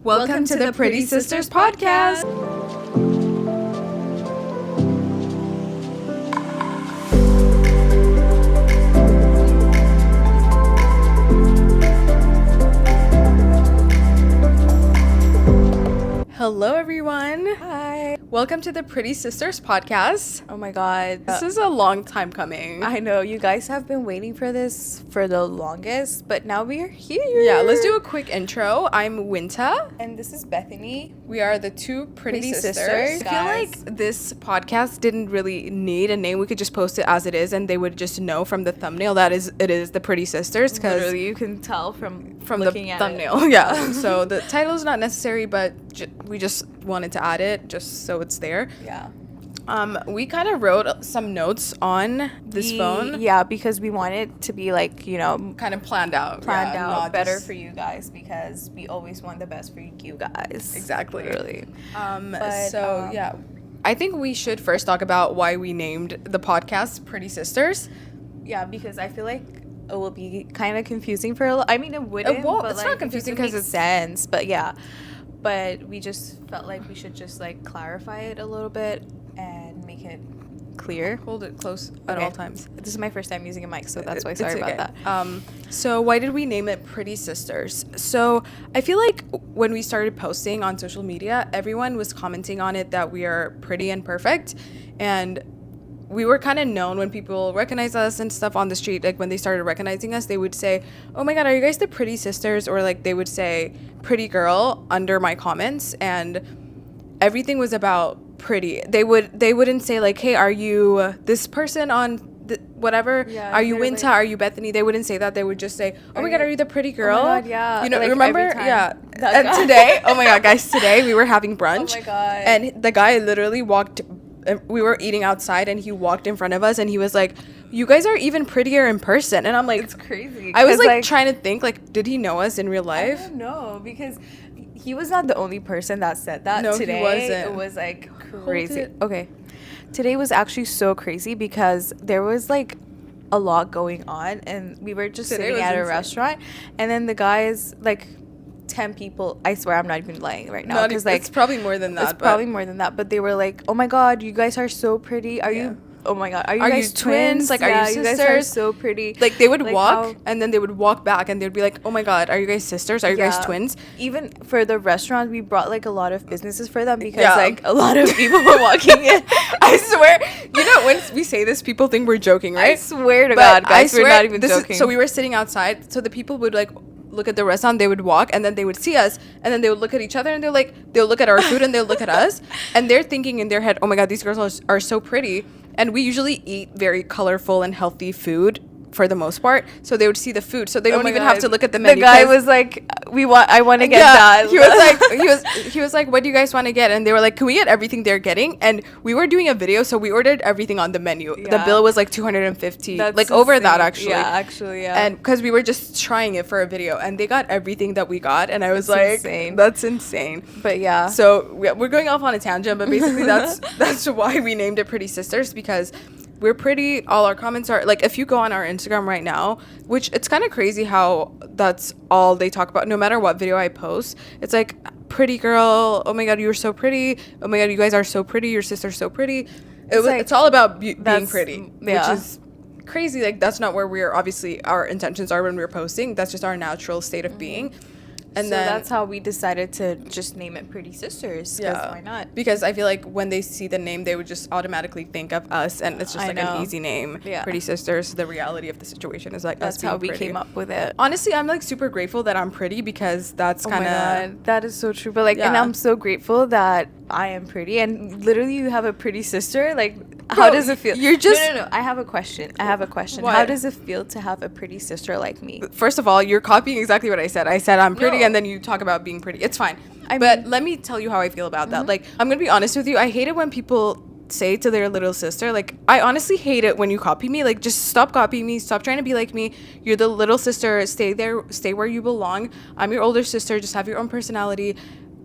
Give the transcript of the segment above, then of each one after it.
Welcome to the Pretty Sisters podcast. Hello, everyone. Hi. Welcome to the Pretty Sisters podcast. Oh my god. This is a long time coming. I know you guys have been waiting for this for the longest, but now we are here. Yeah, let's do a quick intro. I'm Winta. And this is Bethany. We are the two pretty sisters. I feel Guys. like this podcast didn't really need a name. We could just post it as it is, and they would just know from the thumbnail that it is the Pretty Sisters, because Literally, you can tell from the at thumbnail. Yeah. So the title is not necessary, but we just wanted to add it just so it's there. Yeah. We kind of wrote some notes on this phone. Yeah, because we want it to be like, Kind of planned out. out better just- for you guys, because we always want the best for you guys. Exactly. Literally. Yeah. I think we should first talk about why we named the podcast Pretty Sisters. Yeah, because I feel like it will be kind of confusing for a lot. I mean, it wouldn't. won't. But It's not confusing because because it makes sense. But yeah, but we just felt like we should just like clarify it a little bit and make it clear. Hold it close at Okay. all times. This is my first time using a mic, so that's why. It's Sorry okay. about that. So why did we name it Pretty Sisters? So I feel like when we started posting on social media, everyone was commenting on it that we are pretty and perfect, and we were kind of known when people recognize us and stuff on the street. Like when they started recognizing us, they would say, "Oh my God, are you guys the Pretty Sisters?" Or like they would say "Pretty Girl" under my comments, and everything was about pretty. They wouldn't say like, "Hey, are you this person on whatever? Yeah, are you literally. Winta? Are you Bethany?" They wouldn't say that. They would just say, "Oh my God, are you the pretty girl?" Oh my God, yeah. You know, Like, remember? every time. Yeah. That And guy. today, oh my God, guys, today we were having brunch. Oh my God. And the guy literally walked. We were eating outside, and he walked in front of us, and he was like, "You guys are even prettier in person." And I'm like, It's crazy. I was 'cause, like trying to think, like, did he know us in real I life? don't know, because he was not the only person that said that. No, he today. wasn't. It was like crazy. it. Okay, today was actually so crazy because there was like a lot going on, and we were just Today sitting was at a insane. restaurant, and then the guys, like 10 people, I swear I'm not even lying right now, because like it's probably more than that. it's probably more than that, but they were like, "Oh my God, you guys are so pretty. Are Yeah. you? Oh my God, are you Are guys you twins? Like, are you Yeah, you guys are sisters?" so pretty." like they would Like walk, how- and then they would walk back, and they'd be like, "Oh my God, are you guys sisters? Are you guys Yeah. twins?" Even for the restaurant, we brought like a lot of businesses for them, because Yeah. like a lot of people were walking in. I swear, you know, when we say this, people think we're joking, right? I swear to But God, guys, we're not even joking. So we were sitting outside, so the people would like look at the restaurant, they would walk, and then they would see us, and then they would look at each other, and they'll look at our food, and they'll look at us, and they're thinking in their head, "Oh my God, these girls are so pretty." And we usually eat very colorful and healthy food for the most part, so they would see the food, so they Oh don't my even God. have to look at the menu. The guy 'cause- was like, I want to get yeah, that." he was like, he was like, "What do you guys want to get?" And they were like, "Can we get everything they're getting?" And we were doing a video, so we ordered everything on the menu. The Yeah. bill was like 250, That's like over that insane. actually. Yeah, actually, yeah. And because we were just trying it for a video, and they got everything that we got, and I was That's like, insane. "That's insane." But yeah, So we're going off on a tangent, but basically that's why we named it Pretty Sisters, because we're pretty. All our comments are like, if you go on our Instagram right now, which it's kind of crazy how that's all they talk about. No matter what video I post, it's like, "Pretty girl, oh my God, you're so pretty. Oh my God, you guys are so pretty. Your sister's so pretty." like- It's all about being that's- pretty, yeah. which is crazy. Like that's not where we're obviously our intentions are when we're posting. That's just our natural state of being. And so then that's how we decided to just name it Pretty Sisters. 'Cause yeah, why not? Because I feel like when they see the name, they would just automatically think of us, and it's just I like know. an easy name. Yeah. Pretty Sisters. The reality of the situation is like That's us being how we pretty. came up with it. Honestly, I'm like super grateful that I'm pretty, because that's Oh my kind of God, that is so true. But like, and Yeah. I'm so grateful that I am pretty, and literally you have a pretty sister. Like, how Bro, does it feel? you're just- no. I have a question. How What? does it feel to have a pretty sister like me? First of all, you're copying exactly what I said. I said I'm pretty, No. and then you talk about being pretty. It's fine. I But mean- let me tell you how I feel about that. Like, I'm gonna be honest with you. I hate it when people say to their little sister, like, I honestly hate it when you copy me. Like, just stop copying me. Stop trying to be like me. You're the little sister. Stay there. Stay where you belong. I'm your older sister. Just have your own personality.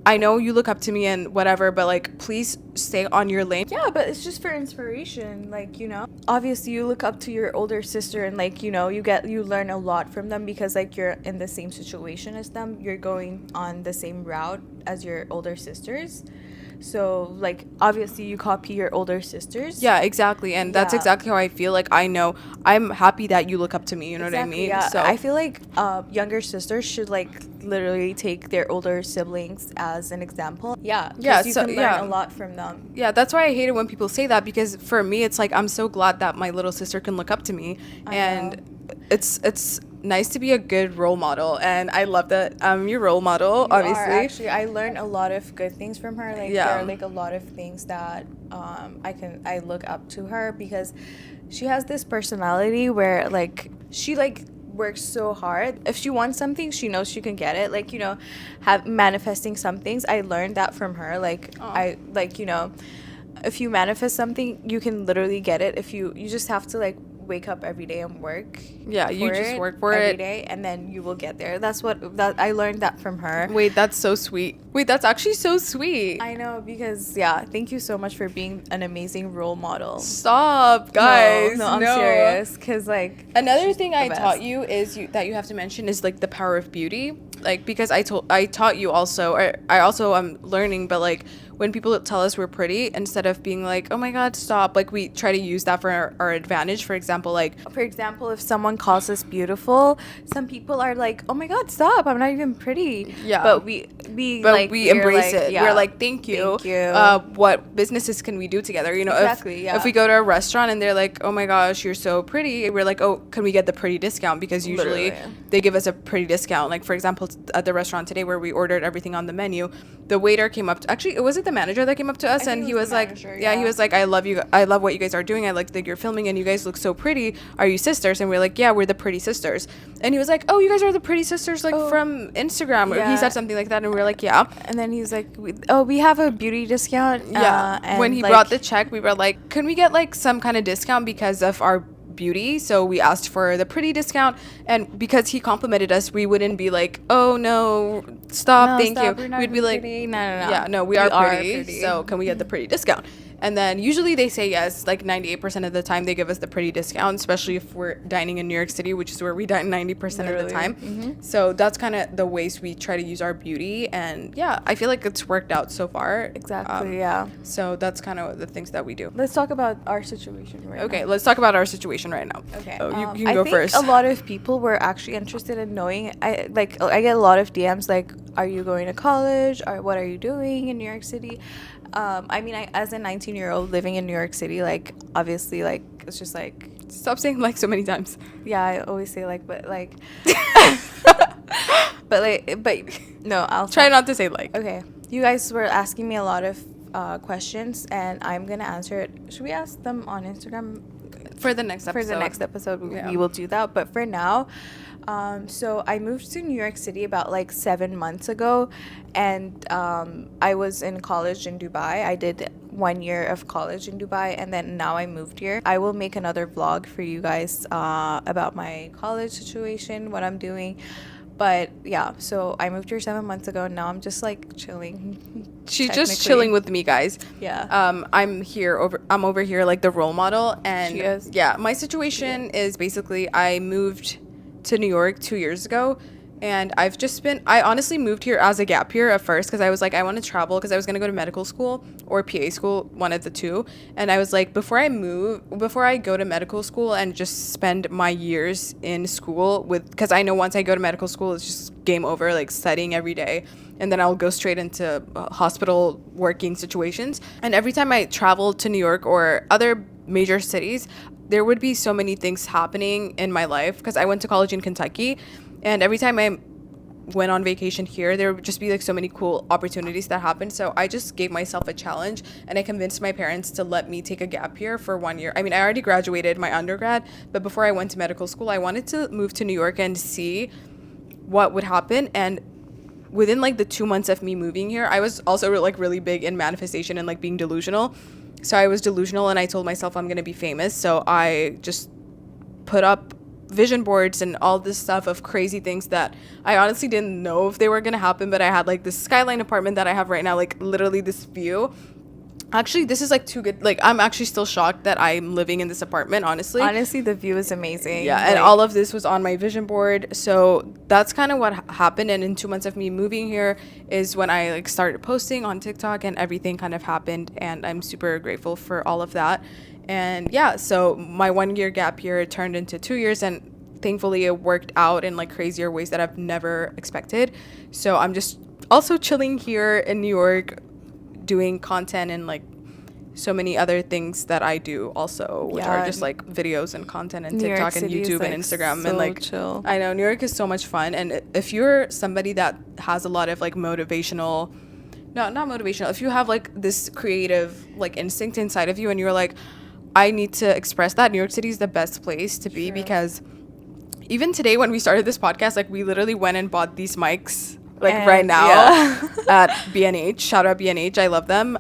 I know you look up to me and whatever, but like please stay on your lane. Yeah, but it's just for inspiration, like, obviously you look up to your older sister, and like, you learn a lot from them, because like you're in the same situation as them, you're going on the same route as your older sisters. So like obviously you copy your older sisters. Yeah, exactly. And that's Yeah. exactly how I feel. Like I know I'm happy that you look up to me, you know what I Exactly, mean? yeah. So I feel like younger sisters should like literally take their older siblings as an example. Yeah, 'cause Yeah, you so- can learn yeah. a lot from them. yeah, that's why I hate it when people say that, because for me it's like I'm so glad that my little sister can look up to me. I And know. it's nice to be a good role model, and I love that I'm your role model, You obviously. are, actually, I learned a lot of good things from her. Like Yeah. there are like a lot of things that I look up to her, because she has this personality where like she like works so hard. If she wants something, she knows she can get it. Like, have manifesting some things. I learned that from her. Like Aw. I like, if you manifest something, you can literally get it. If you just have to like wake up every day and work. Yeah, you just work for every it. day, and then you will get there. That I learned that from her. Wait, that's so sweet. Wait, that's actually so sweet. I know, because yeah, thank you so much for being an amazing role model. Stop, guys. No, I'm serious, because like Another she's thing the I best. taught you is that you have to mention is like the power of beauty. Like, because I taught you also, or I also am learning, but like when people tell us we're pretty, instead of being like, oh my god, stop, like we try to use that for our advantage. For example, if someone calls us beautiful, some people are like, oh my god, stop, I'm not even pretty. Yeah. But we we're embrace like, it. yeah, We're like, thank you. Thank you. What businesses can we do together? Exactly, yeah. If we go to a restaurant and they're like, oh my gosh, you're so pretty, we're like, oh, can we get the pretty discount? Because usually Literally. they give us a pretty discount. Like, for example, at the restaurant today where we ordered everything on the menu, the waiter came up actually, was it the manager that came up to us? I think And it he was was the like, manager, yeah, he yeah. was like, I love what you guys are doing. I like that you're filming and you guys look so pretty. Are you sisters? And we're like, yeah, we're the pretty sisters. And he was like, oh, you guys are the pretty sisters, like Oh. from Instagram. Or he Yeah. said something like that. And we were like, yeah. And then he was like, we have a beauty discount. Yeah. And When he like, brought the check, we were like, can we get like some kind of discount because of our beauty? So we asked for the pretty discount, and because he complimented us, we wouldn't be like, oh no, stop, No, thank stop, you. we're not We'd be like, pretty. No. yeah, no, we are pretty, so can we get the pretty discount? And then usually they say yes, like 98% of the time they give us the pretty discount, especially if we're dining in New York City, which is where we dine 90% of the Literally. time. Mhm. So that's kind of the ways we try to use our beauty, and yeah, I feel like it's worked out so far. Exactly, yeah. So that's kind of the things that we do. Let's talk about our situation right Okay, now. let's talk about our situation right now. Okay. Oh, you can I go think first. a lot of people were actually interested in knowing. I get a lot of DMs like, "Are you going to college? Or what are you doing in New York City?" I mean, as a 19-year-old living in New York City, like obviously, like it's just like, Stop saying like so many times. yeah, I always say like, but like, but no, I'll Try stop. not to say like. Okay, you guys were asking me a lot of questions, and I'm gonna answer it. Should we ask them on Instagram? For the next episode. For the next episode, Yeah. we will do that. But for now, so I moved to New York City about like 7 months ago, and I was in college in Dubai. I did 1 year of college in Dubai, and then now I moved here. I will make another vlog for you guys about my college situation, what I'm doing. But yeah, so I moved here 7 months ago, and now I'm just like chilling. She's just technically. chilling with me, guys. Yeah. I'm over here like the role model, and She is. yeah, my situation is basically I moved to New York 2 years ago, and I honestly moved here as a gap year at first because I was like, I want to travel because I was going to go to medical school or PA school, one of the two. And I was like, before I go to medical school and just spend my years in school because I know once I go to medical school, it's just game over, like studying every day. And then I'll go straight into hospital working situations. And every time I traveled to New York or other major cities, there would be so many things happening in my life because I went to college in Kentucky. And every time I went on vacation here, there would just be like so many cool opportunities that happened. So I just gave myself a challenge, and I convinced my parents to let me take a gap year for 1 year. I mean, I already graduated my undergrad, but before I went to medical school, I wanted to move to New York and see what would happen. And within like the 2 months of me moving here, I was also like really big in manifestation and like being delusional. So I was delusional, and I told myself I'm going to be famous. So I just put up vision boards and all this stuff of crazy things that I honestly didn't know if they were gonna happen. But I had like this skyline apartment that I have right now, like literally this view. Actually, this is like too good. Like, I'm actually still shocked that I'm living in this apartment, honestly. Honestly, the view is amazing. Yeah, and all of this was on my vision board. So that's kind of what happened. And in 2 months of me moving here is when I like started posting on TikTok, and everything kind of happened. And I'm super grateful for all of that. And yeah, so my 1 year gap year turned into 2 years, and thankfully it worked out in like crazier ways that I've never expected. So I'm just also chilling here in New York, doing content and like so many other things that I do also, which are just like videos and content and TikTok and YouTube and Instagram, and like chill. I know New York is so much fun. And if you're somebody that has a lot of like motivational, not motivational, if you have like this creative like instinct inside of you and you're like, I need to express that, New York City is the best place to be. Because even today when we started this podcast, like we literally went and bought these mics like and right now at B&H. Shout out B&H, I love them.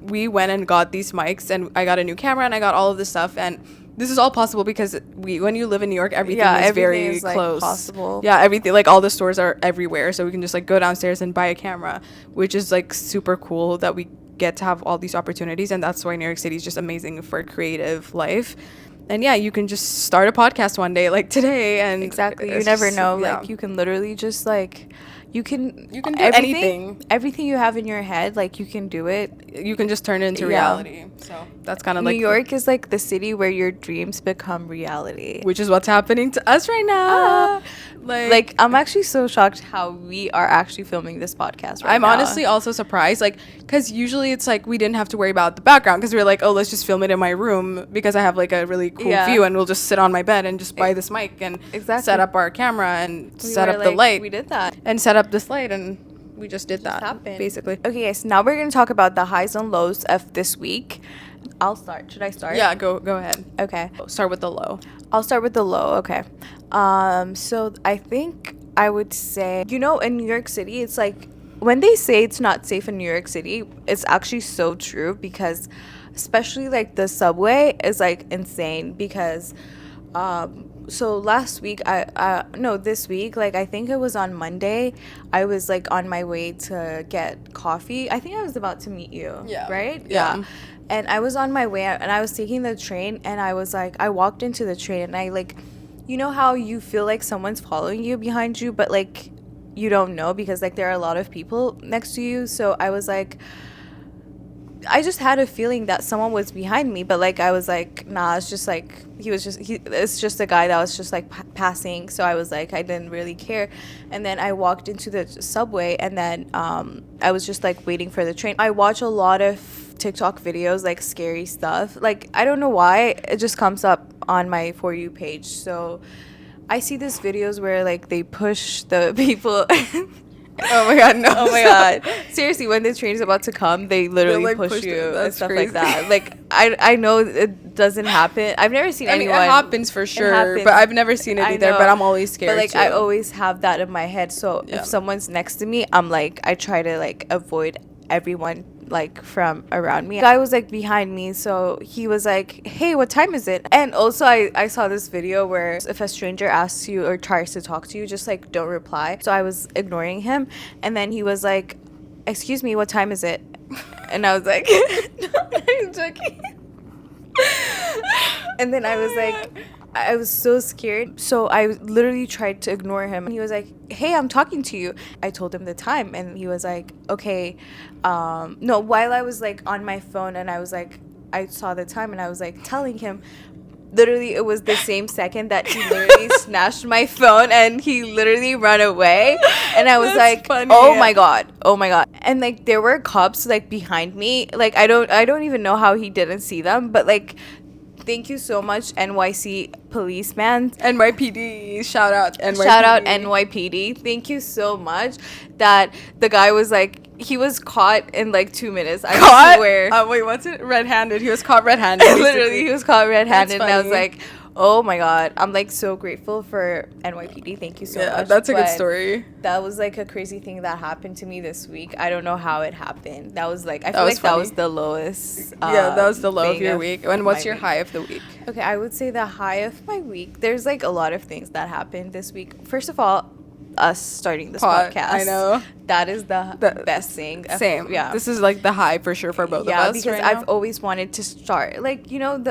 We went and got these mics, and I got a new camera, and I got all of this stuff. And this is all possible because when you live in New York, everything is very close. Like, possible. Yeah, everything, like all the stores are everywhere, so we can just like go downstairs and buy a camera, which is like super cool that we get to have all these opportunities. And that's why New York City is just amazing for creative life. And yeah, you can just start a podcast one day like today, and exactly, you never know. Like you can literally just like you can do everything you have in your head, like you can do it. You can just turn it into reality. So that's kind of like New York is like the city where your dreams become reality, which is what's happening to us right now. Like I'm actually so shocked how we are actually filming this podcast right now. I'm honestly also surprised, like, because usually it's like we didn't have to worry about the background because we were like, oh, let's just film it in my room because I have like a really cool view, and we'll just sit on my bed and just buy this mic and set up our camera and set up the light. We did that and set up this light, and we just did that basically. Okay, so now we're gonna talk about the highs and lows of this week. I'll start. Should I start? Yeah, go ahead. Okay. Start with the low. I'll start with the low. Okay. So I think I would say, in New York City, it's like when they say it's not safe in New York City, it's actually so true, because especially like the subway is like insane. Because so last week, this week, like I think it was on Monday, I was like on my way to get coffee. I think I was about to meet you. Yeah. Right? Yeah. And I was on my way and I was taking the train, and I was like, I walked into the train, and I like, you know how you feel like someone's following you behind you, but like you don't know because like there are a lot of people next to you. So I was like, I just had a feeling that someone was behind me, but like I was like, nah, it's just like it's just a guy that was just like passing. So I was like, I didn't really care. And then I walked into the subway, and then I was just like waiting for the train. I watch a lot of TikTok videos, like scary stuff. Like I don't know why it just comes up on my For You page. So I see these videos where like they push the people. Oh my god, no. Oh my god. Seriously, when the train is about to come, they literally like, push you and stuff crazy. Like that. Like I know it doesn't happen. I've never seen anyone. It happens for sure, but I've never seen it either, but I'm always scared. But like too. I always have that in my head. So if someone's next to me, I'm like, I try to like avoid everyone like from around me. The guy was like behind me, so he was like, hey, what time is it? And also I saw this video where if a stranger asks you or tries to talk to you, just like don't reply. So I was ignoring him, and then he was like, excuse me, what time is it? And I was like, I'm joking. And then I was like, I was so scared. So I literally tried to ignore him. And he was like, hey, I'm talking to you. I told him the time. And he was like, okay. No, while I was like on my phone, and I was like, I saw the time, and I was like telling him. Literally, it was the same second that he literally snatched my phone, and he literally ran away. And I was like, funny, oh my god. And like there were cops like behind me. Like I don't even know how he didn't see them, but like, thank you so much, NYC policeman. NYPD. Shout out NYPD. Shout out NYPD. Thank you so much that the guy was like, he was caught in like 2 minutes. I swear. Wait, what's it? Red-handed. He was caught red-handed. Literally, he was caught red-handed. And I was like, Oh my god, I'm like so grateful for NYPD. Thank you so much. That's a good But story. that was like a crazy thing that happened to me this week. I don't know how it happened. That was like, I That feel was like that funny. was the lowest. Yeah, that was the low of thing your week. And what's my your week. high of the week? Okay, I would say the high of my week. There's like a lot of things that happened this week. First of all, us starting this podcast. I know. That is the The- best thing. Same. Yeah. This is like the high for sure for both of us. because right I've now. always wanted to start. Like, you know,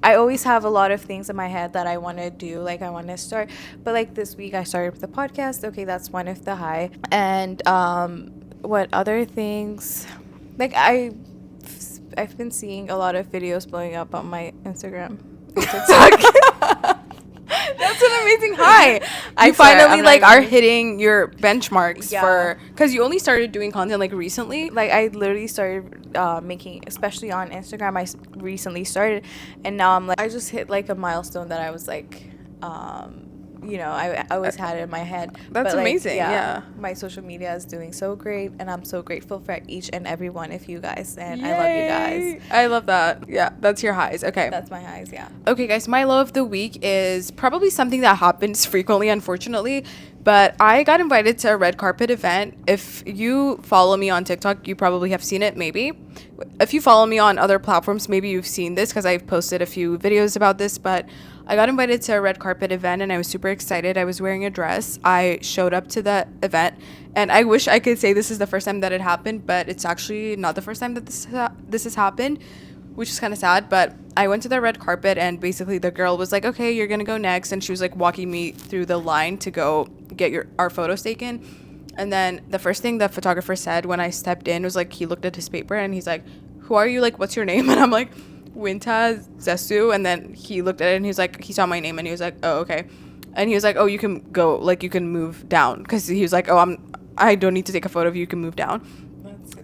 I always have a lot of things in my head that I want to do. Like, I want to start. But like this week, I started with the podcast. Okay, that's one of the high. And what other things? Like, I've been seeing a lot of videos blowing up on my Instagram and TikTok. That's an amazing high. You swear, finally I'm like not are even- hitting your benchmarks Yeah. for because you only started doing content like recently. Like, I literally started making, especially on Instagram. Recently started, and now I'm like, I just hit like a milestone that I was like, you know, I always had it in my head. That's But, like, amazing, yeah. my social media is doing so great, and I'm so grateful for each and every one of you guys, and I love you guys. Yay. I love that. Yeah, that's your highs. Okay. That's my highs. Yeah. Okay, guys, my low of the week is probably something that happens frequently, unfortunately. But I got invited to a red carpet event. If you follow me on TikTok, you probably have seen it, maybe. If you follow me on other platforms, maybe you've seen this because I've posted a few videos about this. But I got invited to a red carpet event and I was super excited. I was wearing a dress. I showed up to the event and I wish I could say this is the first time that it happened, but it's actually not the first time that this has happened, which is kind of sad. But I went to the red carpet and basically the girl was like, okay, you're gonna go next, and she was like walking me through the line to go get our photos taken. And then the first thing the photographer said when I stepped in was like, he looked at his paper and he's like, who are you, like what's your name? And I'm like, Winta Zesu. And then he looked at it and he was like, he saw my name and he was like, oh, okay. And he was like, oh, you can go, like you can move down, because he was like, oh, I don't need to take a photo of you, you can move down.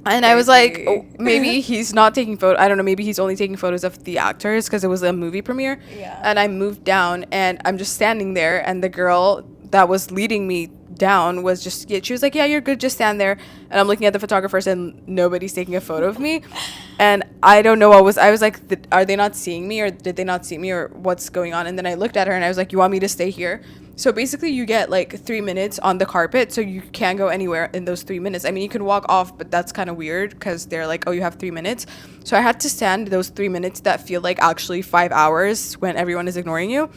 And I was like, oh, maybe he's not taking I don't know, maybe he's only taking photos of the actors because it was a movie premiere. Yeah. And I moved down and I'm just standing there, and the girl that was leading me down was just, she was like, yeah, you're good, just stand there. And I'm looking at the photographers and nobody's taking a photo of me. And I don't know I was like, are they not seeing me, or did they not see me, or what's going on? And then I looked at her and I was like, you want me to stay here? So basically you get like 3 minutes on the carpet, so you can't go anywhere in those 3 minutes. I mean, you can walk off, but that's kind of weird because they're like, oh, you have 3 minutes. So I had to stand those 3 minutes that feel like actually 5 hours when everyone is ignoring you.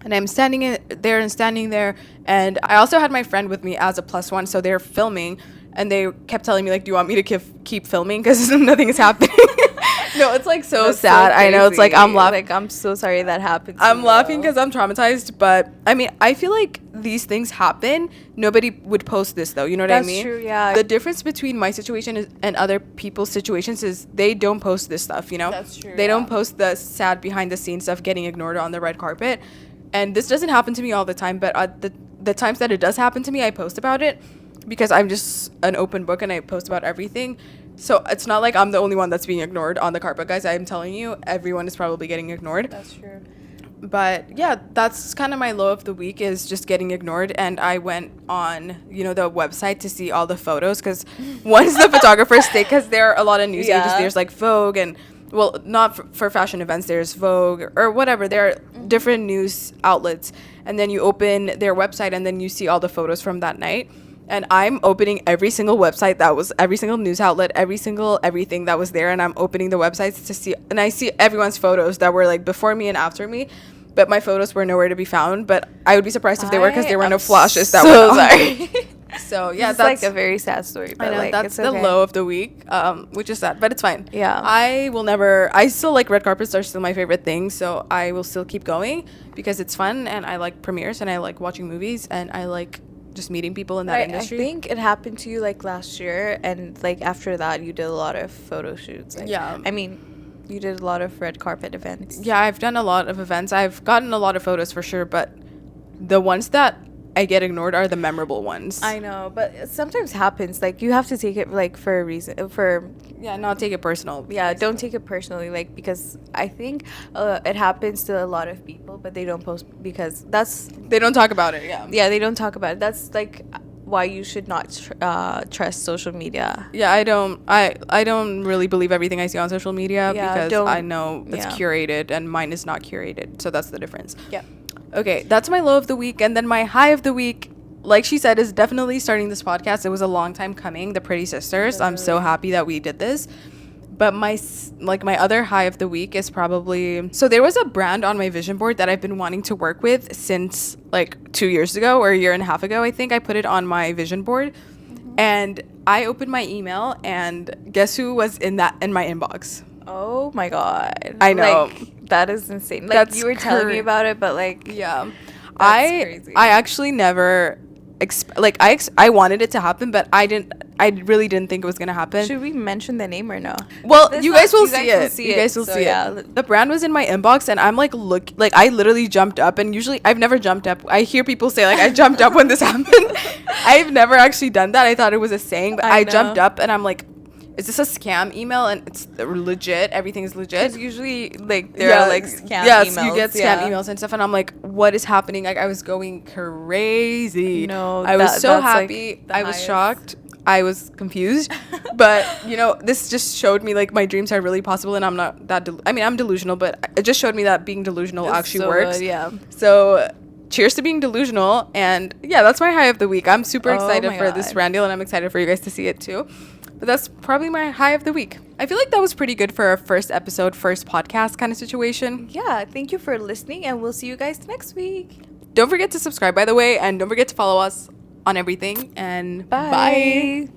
And I'm standing there, and I also had my friend with me as a plus one, so they're filming, and they kept telling me like, do you want me to keep filming because nothing is happening? No, it's like so That's sad. I know, it's like I'm crazy. laughing. Like, I'm so sorry that happened. I'm laughing because I'm traumatized, but I mean, I feel like these things happen. Nobody would post this though. You know what I That's mean? true, yeah. The difference between my situation and other people's situations is they don't post this stuff. You know? That's true, They yeah. don't post the sad behind the scenes stuff, getting ignored on the red carpet. And this doesn't happen to me all the time, but the times that it does happen to me, I post about it because I'm just an open book and I post about everything. So it's not like I'm the only one that's being ignored on the carpet, guys. I'm telling you, everyone is probably getting ignored. That's true. But yeah, that's kind of my low of the week, is just getting ignored. And I went on, the website to see all the photos, because once the photographers take, because there are a lot of news Yeah. agencies, there's like Vogue, and well, not for fashion events, there's Vogue or whatever. There are different news outlets, and then you open their website and then you see all the photos from that night. And I'm opening every single website every single news outlet, everything that was there. And I'm opening the websites to see, and I see everyone's photos that were like before me and after me. But my photos were nowhere to be found. But I would be surprised if they were, because there were no flashes that so went on. sorry. So yeah, It's that's like a very sad story, but I know, like, that's it's the okay. low of the week, which is sad, but it's fine. Yeah. I still like red carpets are still my favorite thing, so I will still keep going because it's fun, and I like premieres, and I like watching movies, and I like just meeting people in that industry. I think it happened to you like last year, and like after that you did a lot of photo shoots. Like, Yeah. I mean, you did a lot of red carpet events. Yeah, I've done a lot of events. I've gotten a lot of photos for sure, but the ones that I get ignored are the memorable ones. I know, but it sometimes happens. Like, you have to take it like for a reason. Not take it personal. Yeah, don't take it personally. Like, because I think it happens to a lot of people, but they don't post because They don't talk about it. Yeah. yeah, they don't talk about it. That's like, why you should not trust social media. Yeah, I don't really believe everything I see on social media because I know it's curated and mine is not curated. So that's the difference. Yeah. Okay, that's my low of the week. And then my high of the week, like she said, is definitely starting this podcast. It was a long time coming, the Pretty Sisters. I'm so happy that we did this. But my other high of the week is probably, so there was a brand on my vision board that I've been wanting to work with since like 2 years ago or a year and a half ago. I think I put it on my vision board, and I opened my email and guess who was in my inbox? Oh my God. I know. Like, that is insane. Like, That's you were telling me about it, but like, yeah, that's crazy. I actually never I wanted it to happen, but I really didn't think it was gonna happen. Should we mention the name or no? Well, you guys will see it. You guys will see it. The brand was in my inbox, and I'm like, I literally jumped up, and usually I've never jumped up. I hear people say like I jumped up when this happened. I've never actually done that. I thought it was a saying, but I jumped up, and I'm like, is this a scam email? And it's legit. Everything is legit. Because usually, like, there are, like, scam emails. Yes, you get scam emails and stuff. And I'm like, what is happening? Like, I was going crazy. No, I was so happy. Like, I was shocked. I was confused. But, this just showed me, like, my dreams are really possible. And I'm not that... I'm delusional, but it just showed me that being delusional actually so works. Good, yeah. So... cheers to being delusional. And, yeah, that's my high of the week. I'm super excited for this Randy, and I'm excited for you guys to see it, too. But that's probably my high of the week. I feel like that was pretty good for our first episode, first podcast kind of situation. Yeah, thank you for listening, and we'll see you guys next week. Don't forget to subscribe, by the way, and don't forget to follow us on everything. And bye.